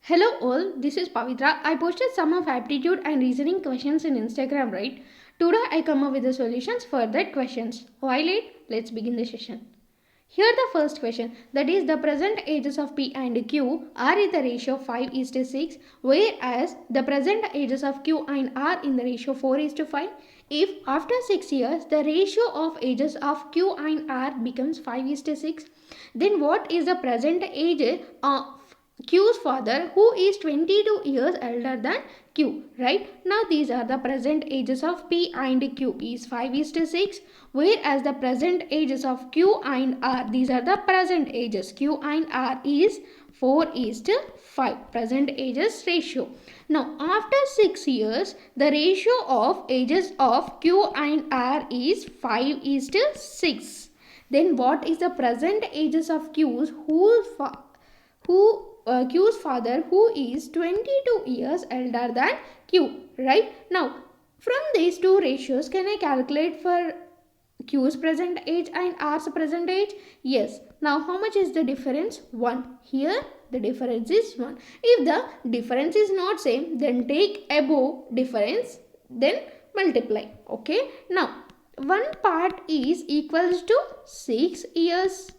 Hello all, this is Pavitra. I posted some of aptitude and reasoning questions in Instagram, right? Today I come up with the solutions for that questions. Why late? Let's begin the session. Here the first question, that is the present ages of P and Q are in the ratio 5:6, whereas the present ages of Q and R in the ratio 4:5. If after 6 years the ratio of ages of Q and R becomes 5:6, then what is the present age of Q's father, who is 22 years elder than Q, right? Now these are the present ages of P and Q is 5:6, whereas the present ages of Q and R, these are the present ages, Q and R is 4:5, present ages ratio. Now after 6 years, the ratio of ages of Q and R is 5:6. Then what is the present ages of Q's father, who is 22 years elder than Q, right? Now, from these two ratios, can I calculate for Q's present age and R's present age? Yes. Now, how much is the difference? 1. Here, the difference is 1. If the difference is not same, then take above difference, then multiply. Okay. Now, one part is equals to 6 years.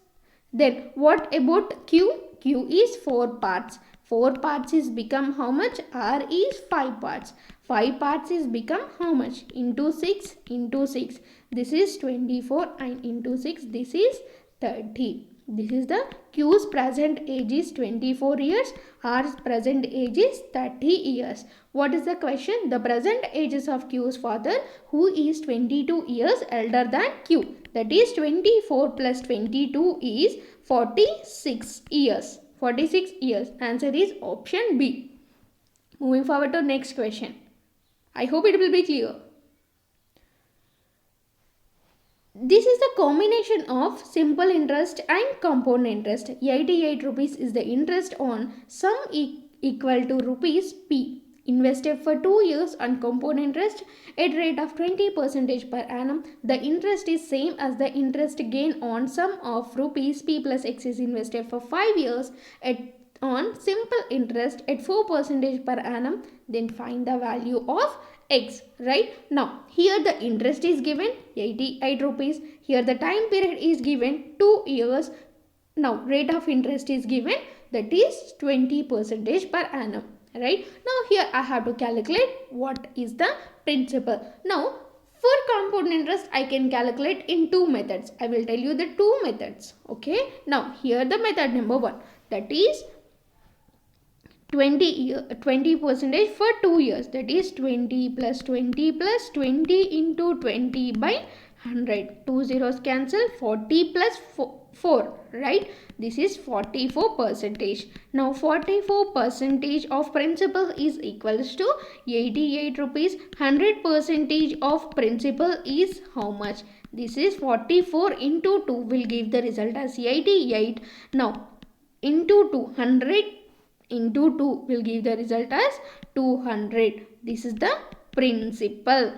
Then what about Q? Q is 4 parts. 4 parts is become how much? R is 5 parts. 5 parts is become how much? Into 6 into 6. This is 24 and into 6 this is 30. This is the Q's present age is 24 years. R's present age is 30 years. What is the question? The present ages of Q's father, who is 22 years elder than Q. That is 24 plus 22 is 46 years. 46 years. Answer is option B. Moving forward to next question. I hope it will be clear. This is the combination of simple interest and compound interest. 88 rupees is the interest on sum equal to rupees P invested for 2 years on compound interest at rate of 20% per annum. The interest is same as the interest gain on sum of rupees P plus X is invested for 5 years on simple interest at 4% per annum. Then find the value of X, right? Now here the interest is given 88 rupees. Here the time period is given 2 years. Now rate of interest is given, that is 20% per annum, right? Now here I have to calculate what is the principal. Now for compound interest I can calculate in two methods. I will tell you the two methods. Okay. Now here the method number 1, that is 20% for 2 years, that is 20 plus 20 plus 20 into 20 by 100. 2 zeros cancel, 40 plus 4, right? This is 44%. Now 44% of principal is equals to 88 rupees. 100% of principal is how much? This is 44 into 2 will give the result as 88. Now into 200 into 2 will give the result as 200. This is the principal,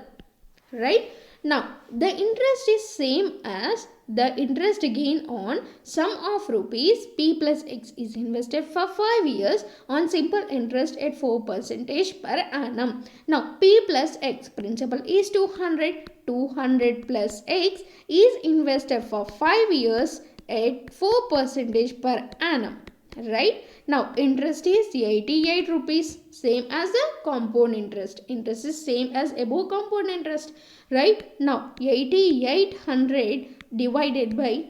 right? Now the interest is same as the interest gain on sum of rupees P plus X is invested for 5 years on simple interest at 4% per annum. Now P plus X principal is 200. 200 plus X is invested for 5 years at 4% per annum, right? Now interest is 88 rupees, same as the compound interest. Interest is same as above compound interest, right? Now 8800 divided by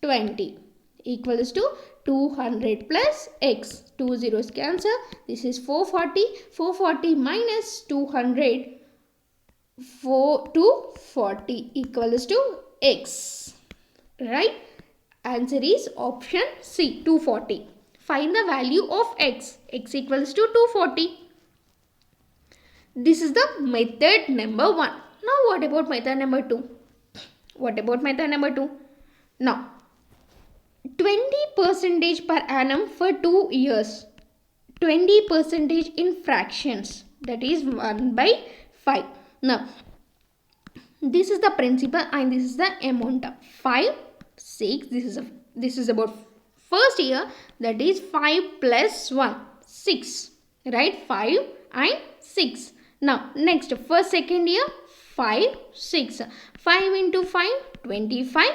20 equals to 200 plus X. 2 zeros cancel. This is 440. 440 minus 200, 4 to 40 equals to X, right? Answer is option C, 240. Find the value of X. X equals to 240. This is the method number 1. Now what about method number 2? What about method number 2? Now 20% per annum for 2 years. 20% in fractions, that is 1 by 5. Now this is the principal and this is the amount. 5, 6. This is about first year, that is 5 plus 1. 6, right? 5 and 6. Now next, for second year, 5, 6. 5 into 5, 25.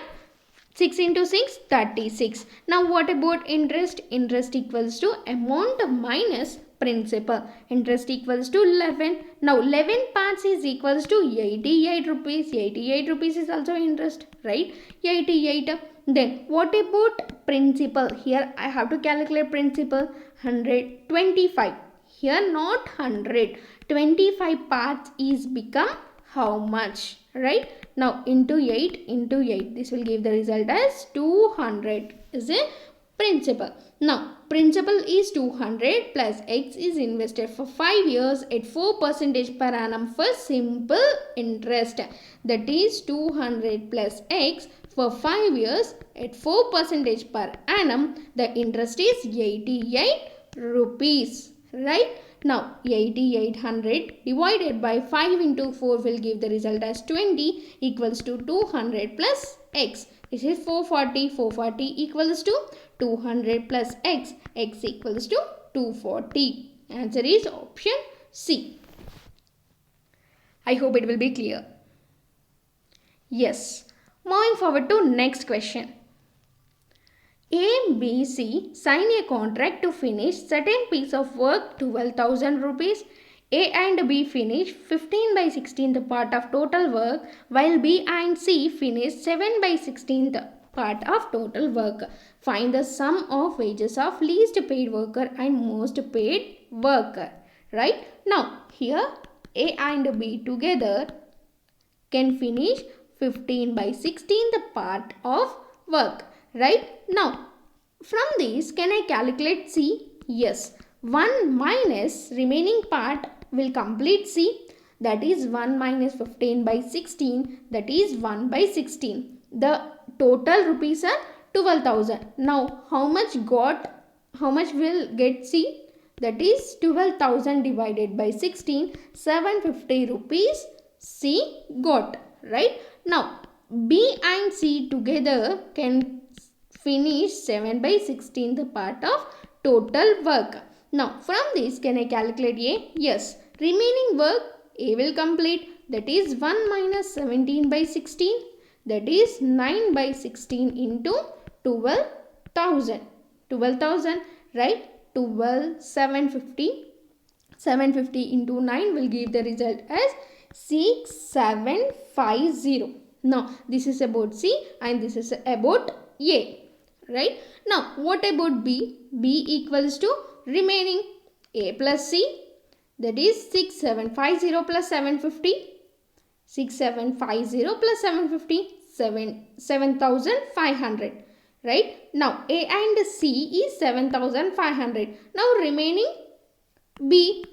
6 into 6, 36. Now what about interest? Interest equals to amount minus principal. Interest equals to 11. Now 11 parts is equals to 88 rupees. 88 rupees is also interest, right? 88. Then what about principal? Here I have to calculate principal. 125. Here not 100. 25 parts is become how much? Right? Now into 8 into 8. This will give the result as 200 is a principal. Now principal is 200 plus X is invested for 5 years at 4% per annum for simple interest. That is 200 plus X for 5 years at 4% per annum. The interest is 88 rupees. Right? Now 8800 divided by 5 into 4 will give the result as 20 equals to 200 plus X. This is 440. 440 equals to 200 plus X. X equals to 240. Answer is option C. I hope it will be clear. Yes. Moving forward to next question. A, B, C sign a contract to finish certain piece of work 12,000 rupees. A and B finish 15 by 16th part of total work while B and C finish 7 by 16th part of total work. Find the sum of wages of least paid worker and most paid worker. Right? Now here A and B together can finish 15 by 16th part of work. Right? Now, from this, can I calculate C? Yes. 1 minus remaining part will complete C. That is 1 minus 15 by 16. That is 1 by 16. The total rupees are 12,000. Now, how much will get C? That is 12,000 divided by 16. 750 rupees C got. Right? Now, B and C together can finish 7 by 16th part of total work. Now, from this, can I calculate A? Yes. Remaining work A will complete. That is 1 minus 17 by 16. That is 9 by 16 into 12,000. 12,000, right? 12, 750. 750 into 9 will give the result as 6750. Now, this is about C and this is about A. Right? Now, what about B? B equals to remaining A plus C. That is 6750 plus 750. 6750 plus 750. 7,500. Right? Now, A and C is 7,500. Now, remaining B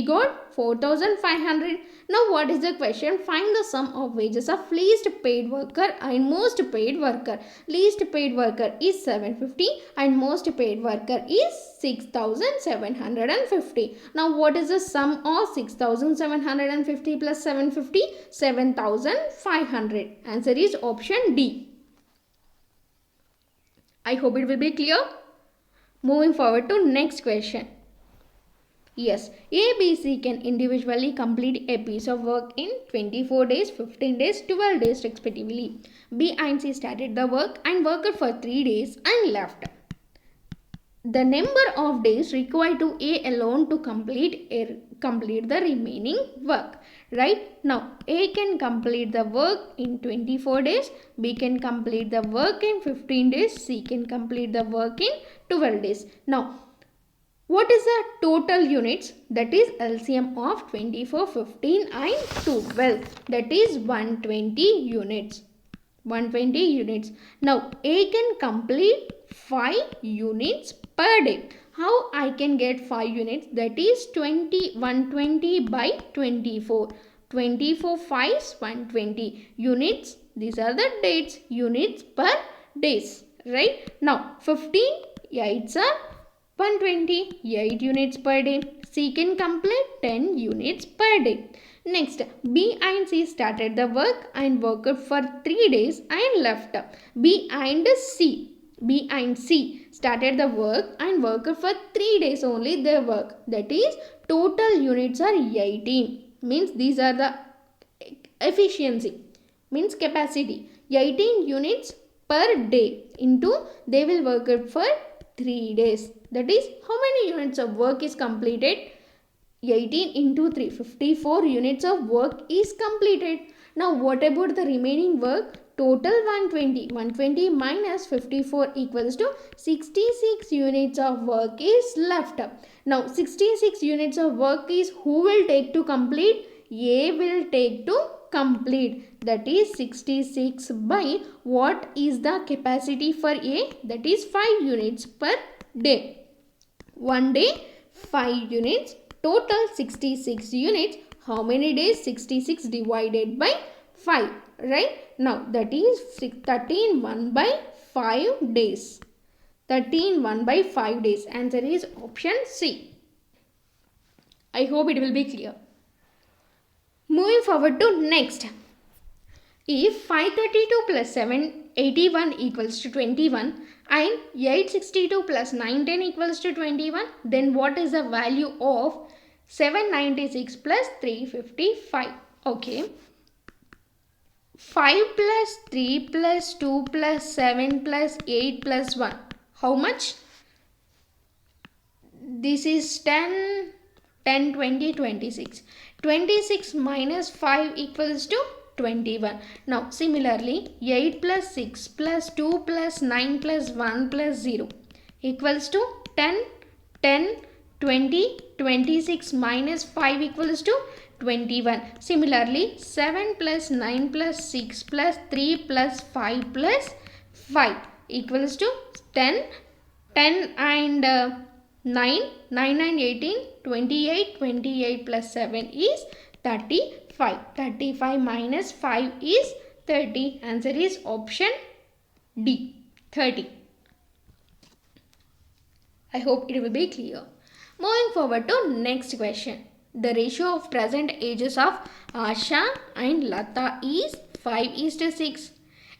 got 4,500. Now what is the question? Find the sum of wages of least paid worker and most paid worker. Least paid worker is 750 and most paid worker is 6,750. Now what is the sum of 6,750 plus 750? 7,500. Answer is option D. I hope it will be clear. Moving forward to next question. Yes, A, B, C can individually complete a piece of work in 24 days, 15 days, 12 days respectively. B and C started the work and worked for 3 days and left. The number of days required to A alone to complete the remaining work. Right? Now, A can complete the work in 24 days, B can complete the work in 15 days, C can complete the work in 12 days. Now, what is the total units? That is LCM of 24, 15 and 12. That is 120 units. 120 units. Now, A can complete 5 units per day. How I can get 5 units? That is 120 by 24. 24 5s 120 units. These are the dates. Units per days. Right? Now, 15 8s are 120, 8 units per day. C can complete 10 units per day. Next, B and C started the work and worked for 3 days and left. B and C started the work and worked for 3 days only they work. That is total units are 18. Means these are the efficiency. Means capacity. 18 units per day into they will work it for 3 days. That is how many units of work is completed? 18 into 3, 54 units of work is completed. Now what about the remaining work? Total 120. 120 minus 54 equals to 66 units of work is left. Now 66 units of work is who will take to complete? A will take to complete. That is 66 by what is the capacity for A? That is 5 units per day. One day 5 units. Total 66 units. How many days? 66 divided by 5. Right? Now that is 13 1 by 5 days. 13 1 by 5 days. Answer is option C. I hope it will be clear. Moving forward to next. If 532 plus 781 equals to 21 and 862 plus 910 equals to 21, then what is the value of 796 plus 355? Okay. 5 plus 3 plus 2 plus 7 plus 8 plus 1. How much? This is 10, 10, 20, 26. 26 minus 5 equals to 21. Now similarly 8 plus 6 plus 2 plus 9 plus 1 plus 0 equals to 10, 10, 20, 26 minus 5 equals to 21. Similarly 7 plus 9 plus 6 plus 3 plus 5 plus 5 equals to 10, 10 and 9, 9 and 18, 28, 28 plus 7 is 35. 35 minus 5 is 30. Answer is option D, 30. I hope it will be clear. Moving forward to next question. The ratio of present ages of Asha and Lata is 5:6.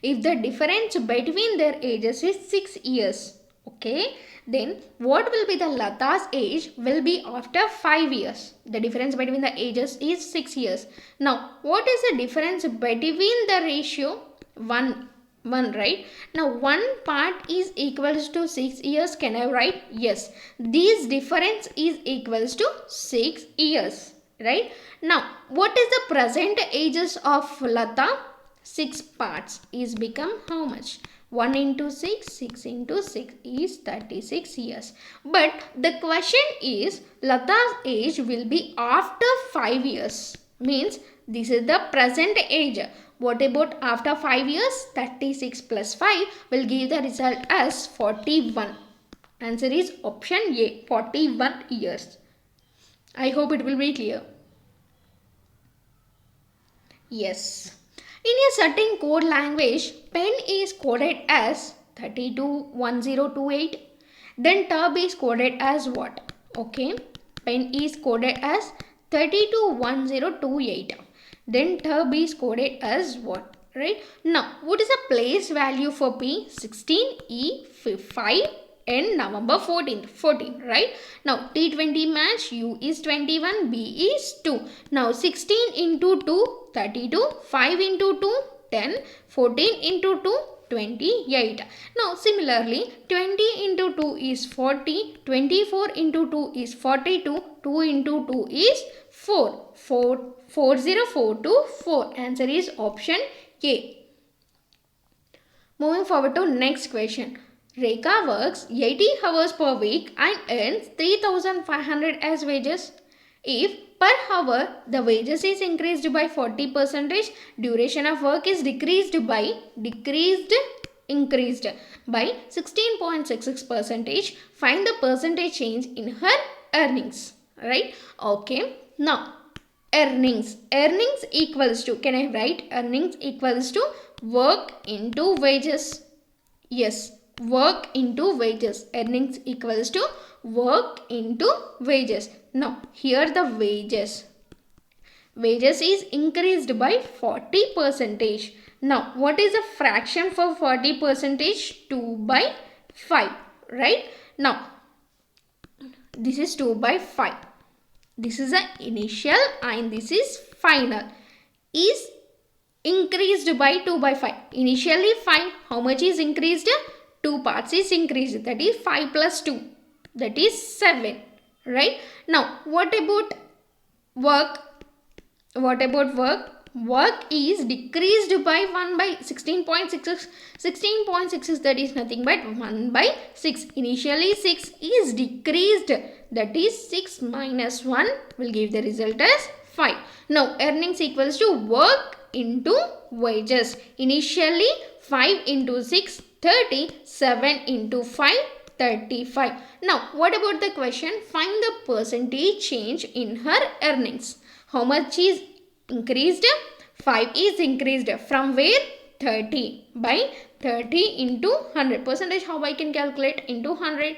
If the difference between their ages is 6 years, okay, then what will be the Lata's age will be after 5 years. The difference between the ages is 6 years. Now, what is the difference between the ratio? 1, right? Now, 1 part is equals to 6 years. Can I write? Yes. This difference is equals to 6 years, right? Now, what is the present ages of Lata? 6 parts is become how much? 1 into 6, 6 into 6 is 36 years. But the question is Lata's age will be after 5 years. Means this is the present age. What about after 5 years? 36 plus 5 will give the result as 41. Answer is option A, 41 years. I hope it will be clear. Yes. In a certain code language, pen is coded as 321028. Then tab is coded as what? Okay. Pen is coded as 321028. Then tab is coded as what? Right. Now, what is the place value for P? 16E5 and November 14, right? Now, T20 match, U is 21, B is 2. Now, 16 into 2, 32, 5 into 2, 10, 14 into 2, 28. Now, similarly, 20 into 2 is 40, 24 into 2 is 42, 2 into 2 is 4, 4042, 4. Answer is option A. Moving forward to next question. Rekha works 80 hours per week and earns 3,500 as wages. If per hour the wages is increased by 40%, duration of work is increased by 16.66%. Find the percentage change in her earnings. Right? Okay. Now, earnings equals to, can I write earnings equals to work into wages? Yes, work into wages. Earnings equals to work into wages. Now, here the wages is increased by 40%. Now, what is the fraction for 40%? 2 by 5, right? Now this is 2 by 5. This is the initial and this is final. Is increased by 2 by 5. Initially 5. How much is increased? 2 parts is increased. That is 5 plus 2. That is 7. Right? Now what about work? Work is decreased by 1 by 16.66. 16.66, that is nothing but 1 by 6. Initially 6 is decreased. That is 6 minus 1 will give the result as 5. Now earnings equals to work into wages. Initially 5 into 6, 30. 7 into 5, 35. Now what about the question? Find the percentage change in her earnings. How much is increased? 5 is increased. From where? 30. By 30 into 100. Percentage how I can calculate? Into 100.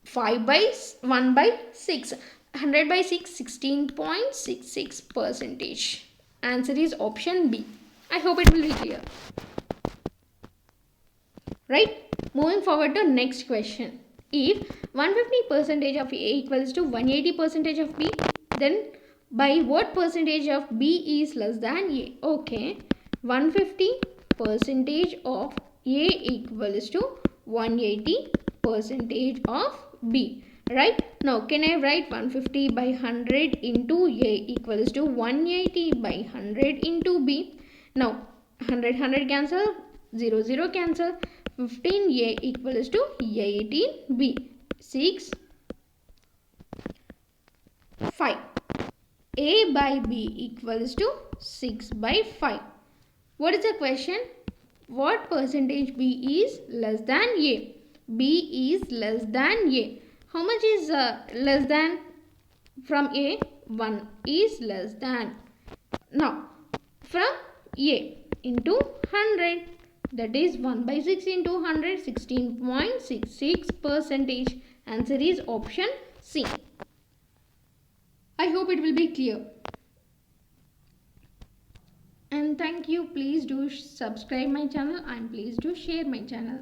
5 by 1 by 6. 100 by 6, 16.66 percentage. Answer is option B. I hope it will be clear. Right? Moving forward to next question. If 150 percentage of A equals to 180 percentage of B, then by what percentage of B is less than A? Okay. 150 percentage of A equals to 180 percentage of B. Right? Now can I write 150 by 100 into A equals to 180 by 100 into B. Now 100 cancel, 0 cancel. 15A equals to 18B. 6, 5. A by B equals to 6 by 5. What is the question? What percentage B is less than A? B is less than A. How much is less than from A? 1 is less than. Now from A into 100. That is 1 by 6 into 100, 16.66 percentage. Answer is option C. I hope it will be clear. And thank you. Please do subscribe my channel and please do share my channel.